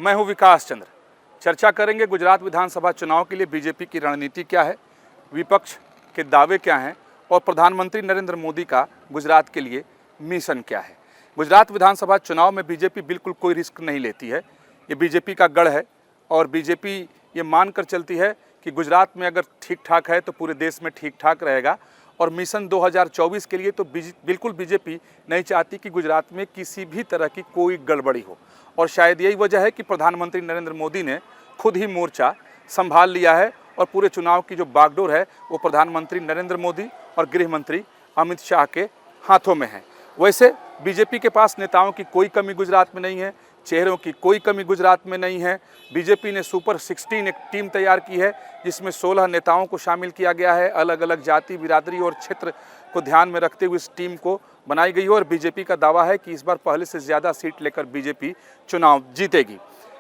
मैं हूं विकास चंद्र। चर्चा करेंगे गुजरात विधानसभा चुनाव के लिए बीजेपी की रणनीति क्या है, विपक्ष के दावे क्या हैं और प्रधानमंत्री नरेंद्र मोदी का गुजरात के लिए मिशन क्या है। गुजरात विधानसभा चुनाव में बीजेपी बिल्कुल कोई रिस्क नहीं लेती है। ये बीजेपी का गढ़ है और बीजेपी ये मानकर चलती है कि गुजरात में अगर ठीक ठाक है तो पूरे देश में ठीक ठाक रहेगा। और मिशन 2024 के लिए तो बिल्कुल बीजेपी नहीं चाहती कि गुजरात में किसी भी तरह की कोई गड़बड़ी हो। और शायद यही वजह है कि प्रधानमंत्री नरेंद्र मोदी ने खुद ही मोर्चा संभाल लिया है और पूरे चुनाव की जो बागडोर है वो प्रधानमंत्री नरेंद्र मोदी और गृह मंत्री अमित शाह के हाथों में है। वैसे बीजेपी के पास नेताओं की कोई कमी गुजरात में नहीं है, चेहरों की कोई कमी गुजरात में नहीं है। बीजेपी ने सुपर 16 एक टीम तैयार की है जिसमें 16 नेताओं को शामिल किया गया है। अलग अलग जाति, बिरादरी और क्षेत्र को ध्यान में रखते हुए इस टीम को बनाई गई है और बीजेपी का दावा है कि इस बार पहले से ज़्यादा सीट लेकर बीजेपी चुनाव जीतेगी।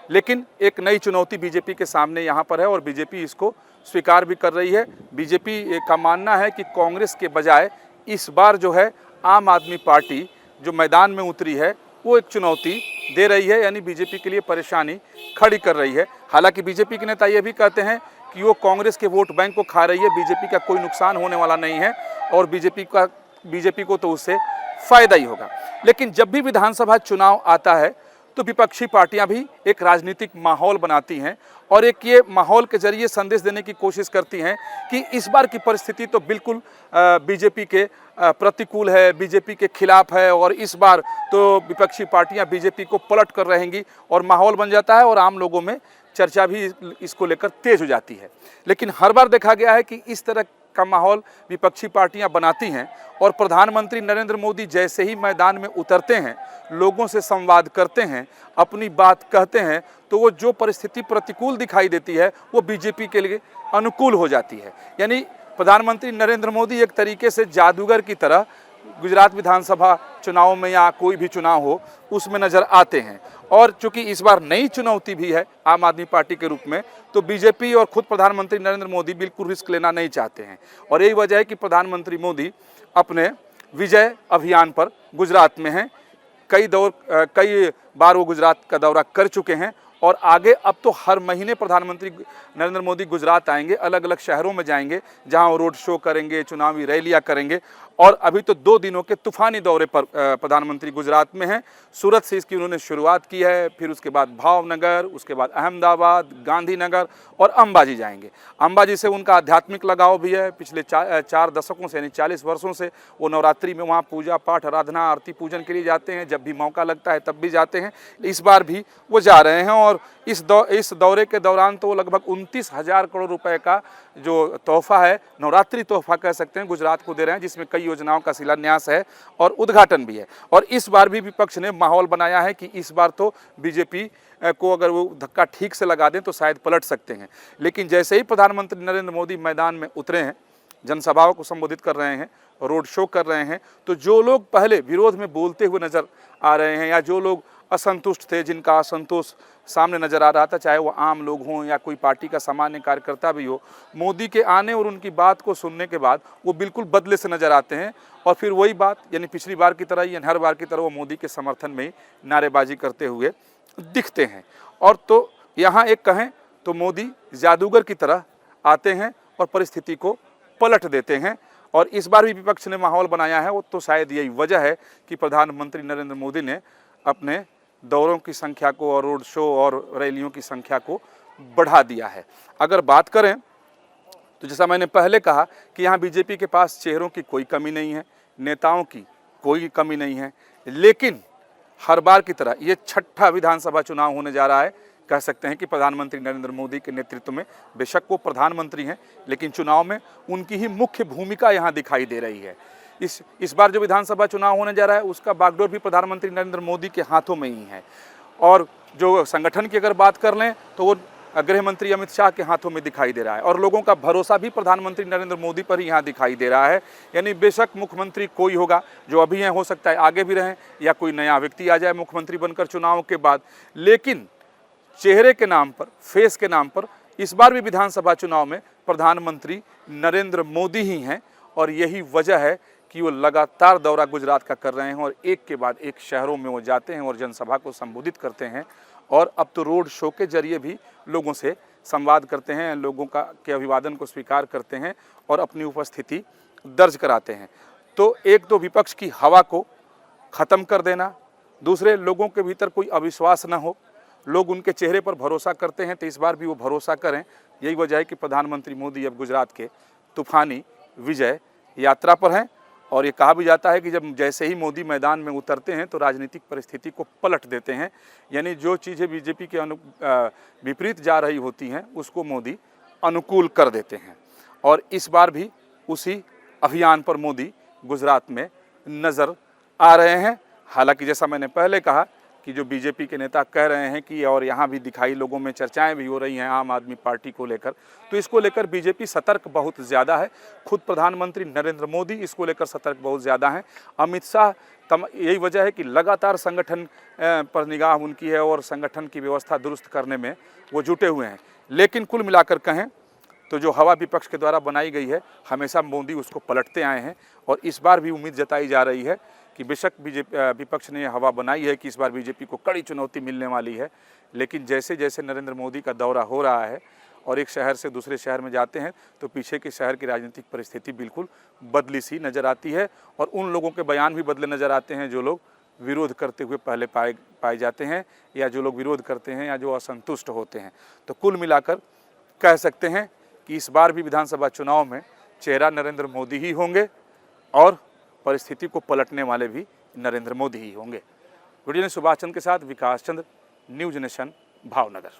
लेकिन एक नई चुनौती बीजेपी के सामने यहाँ पर है और बीजेपी इसको स्वीकार भी कर रही है। बीजेपी का मानना है कि कांग्रेस के बजाय इस बार जो है आम आदमी पार्टी जो मैदान में उतरी है वो एक चुनौती दे रही है, यानी बीजेपी के लिए परेशानी खड़ी कर रही है। हालांकि बीजेपी के नेता ये भी कहते हैं कि वो कांग्रेस के वोट बैंक को खा रही है, बीजेपी का कोई नुकसान होने वाला नहीं है और बीजेपी को तो उससे फायदा ही होगा। लेकिन जब भी विधानसभा चुनाव आता है तो विपक्षी पार्टियां भी एक राजनीतिक माहौल बनाती हैं और एक ये माहौल के जरिए संदेश देने की कोशिश करती हैं कि इस बार की परिस्थिति तो बिल्कुल बीजेपी के प्रतिकूल है, बीजेपी के खिलाफ है और इस बार तो विपक्षी पार्टियां बीजेपी को पलट कर रहेंगी और माहौल बन जाता है और आम लोगों में चर्चा भी इसको लेकर तेज हो जाती है। लेकिन हर बार देखा गया है कि इस तरह का माहौल विपक्षी पार्टियां बनाती हैं और प्रधानमंत्री नरेंद्र मोदी जैसे ही मैदान में उतरते हैं, लोगों से संवाद करते हैं, अपनी बात कहते हैं, तो वो जो परिस्थिति प्रतिकूल दिखाई देती है वो बीजेपी के लिए अनुकूल हो जाती है। यानी प्रधानमंत्री नरेंद्र मोदी एक तरीके से जादूगर की तरह गुजरात विधानसभा चुनाव में या कोई भी चुनाव हो उसमें नज़र आते हैं। और चूंकि इस बार नई चुनौती भी है आम आदमी पार्टी के रूप में, तो बीजेपी और खुद प्रधानमंत्री नरेंद्र मोदी बिल्कुल रिस्क लेना नहीं चाहते हैं और यही वजह है कि प्रधानमंत्री मोदी अपने विजय अभियान पर गुजरात में हैं। कई बार वो गुजरात का दौरा कर चुके हैं और आगे अब तो हर महीने प्रधानमंत्री नरेंद्र मोदी गुजरात आएंगे, अलग अलग शहरों में जाएंगे जहां वो रोड शो करेंगे, चुनावी रैलियां करेंगे। और अभी तो 2 दिनों के तूफानी दौरे पर प्रधानमंत्री गुजरात में हैं। सूरत से इसकी उन्होंने शुरुआत की है, फिर उसके बाद भावनगर, उसके बाद अहमदाबाद, गांधीनगर और अंबाजी जाएंगे। अंबाजी से उनका आध्यात्मिक लगाव भी है। पिछले 4 दशकों से यानी 40 वर्षों से वो नवरात्रि में वहाँ पूजा पाठ, आराधना, आरती पूजन के लिए जाते हैं। जब भी मौका लगता है तब भी जाते हैं। इस बार भी वो जा रहे हैं और इस दौरे के दौरान तो वो लगभग 29,000 करोड़ रुपए का जो तोहफा है, नवरात्रि तोहफा कह सकते हैं, गुजरात को दे रहे हैं, जिसमें कई योजनाओं का शिलान्यास है और उद्घाटन भी है। और इस बार भी विपक्ष ने माहौल बनाया है कि इस बार तो बीजेपी को अगर वो धक्का ठीक से लगा दें तो शायद पलट सकते हैं। लेकिन जैसे ही प्रधानमंत्री नरेंद्र मोदी मैदान में उतरे हैं, जनसभाओं को संबोधित कर रहे हैं, रोड शो कर रहे हैं, तो जो लोग पहले विरोध में बोलते हुए नजर आ रहे हैं या जो लोग असंतुष्ट थे, जिनका असंतोष सामने नजर आ रहा था, चाहे वो आम लोग हों या कोई पार्टी का सामान्य कार्यकर्ता भी हो, मोदी के आने और उनकी बात को सुनने के बाद वो बिल्कुल बदले से नजर आते हैं और फिर वही बात यानी पिछली बार की तरह या हर बार की तरह वो मोदी के समर्थन में ही नारेबाजी करते हुए दिखते हैं। और तो यहाँ एक कहें तो मोदी जादूगर की तरह आते हैं और परिस्थिति को पलट देते हैं। और इस बार भी विपक्ष ने माहौल बनाया है, वो तो शायद यही वजह है कि प्रधानमंत्री नरेंद्र मोदी ने अपने दौरों की संख्या को और रोड शो और रैलियों की संख्या को बढ़ा दिया है। अगर बात करें तो जैसा मैंने पहले कहा कि यहाँ बीजेपी के पास चेहरों की कोई कमी नहीं है, नेताओं की कोई कमी नहीं है, लेकिन हर बार की तरह ये 6ठा विधानसभा चुनाव होने जा रहा है। कह सकते हैं कि प्रधानमंत्री नरेंद्र मोदी के नेतृत्व में, बेशक वो प्रधानमंत्री हैं, लेकिन चुनाव में उनकी ही मुख्य भूमिका यहाँ दिखाई दे रही है। इस बार जो विधानसभा चुनाव होने जा रहा है उसका बागडोर भी प्रधानमंत्री नरेंद्र मोदी के हाथों में ही है। और जो संगठन की अगर बात कर लें तो वो गृह मंत्री अमित शाह के हाथों में दिखाई दे रहा है और लोगों का भरोसा भी प्रधानमंत्री नरेंद्र मोदी पर ही यहाँ दिखाई दे रहा है। यानी बेशक मुख्यमंत्री कोई होगा, जो अभी हैं हो सकता है आगे भी रहें या कोई नया व्यक्ति आ जाए मुख्यमंत्री बनकर चुनाव के बाद, लेकिन चेहरे के नाम पर, फेस के नाम पर इस बार भी विधानसभा चुनाव में प्रधानमंत्री नरेंद्र मोदी ही हैं। और यही वजह है कि वो लगातार दौरा गुजरात का कर रहे हैं और एक के बाद एक शहरों में वो जाते हैं और जनसभा को संबोधित करते हैं और अब तो रोड शो के जरिए भी लोगों से संवाद करते हैं, लोगों के अभिवादन को स्वीकार करते हैं और अपनी उपस्थिति दर्ज कराते हैं। तो एक तो विपक्ष की हवा को ख़त्म कर देना, दूसरे लोगों के भीतर कोई अविश्वास न हो, लोग उनके चेहरे पर भरोसा करते हैं तो इस बार भी वो भरोसा करें। यही वजह है कि प्रधानमंत्री मोदी अब गुजरात के तूफानी विजय यात्रा पर हैं और ये कहा भी जाता है कि जब जैसे ही मोदी मैदान में उतरते हैं तो राजनीतिक परिस्थिति को पलट देते हैं, यानी जो चीज़ें बीजेपी के विपरीत जा रही होती हैं उसको मोदी अनुकूल कर देते हैं। और इस बार भी उसी अभियान पर मोदी गुजरात में नज़र आ रहे हैं। हालांकि जैसा मैंने पहले कहा कि जो बीजेपी के नेता कह रहे हैं कि और यहाँ भी दिखाई, लोगों में चर्चाएं भी हो रही हैं आम आदमी पार्टी को लेकर, तो इसको लेकर बीजेपी सतर्क बहुत ज़्यादा है। खुद प्रधानमंत्री नरेंद्र मोदी इसको लेकर सतर्क बहुत ज़्यादा हैं। अमित शाह यही वजह है कि लगातार संगठन पर निगाह उनकी है और संगठन की व्यवस्था दुरुस्त करने में वो जुटे हुए हैं। लेकिन कुल मिलाकर कहें तो जो हवा विपक्ष के द्वारा बनाई गई है, हमेशा मोदी उसको पलटते आए हैं और इस बार भी उम्मीद जताई जा रही है कि बेशक विपक्ष ने हवा बनाई है कि इस बार बीजेपी को कड़ी चुनौती मिलने वाली है, लेकिन जैसे जैसे नरेंद्र मोदी का दौरा हो रहा है और एक शहर से दूसरे शहर में जाते हैं तो पीछे के शहर की राजनीतिक परिस्थिति बिल्कुल बदली सी नज़र आती है और उन लोगों के बयान भी बदले नज़र आते हैं जो लोग विरोध करते हुए पहले पाए जाते हैं या जो लोग विरोध करते हैं या जो असंतुष्ट होते हैं। तो कुल मिलाकर कह सकते हैं कि इस बार भी विधानसभा चुनाव में चेहरा नरेंद्र मोदी ही होंगे और परिस्थिति को पलटने वाले भी नरेंद्र मोदी ही होंगे। वीडियो ने सुभाष चंद्र के साथ विकास चंद्र, न्यूज नेशन, भावनगर।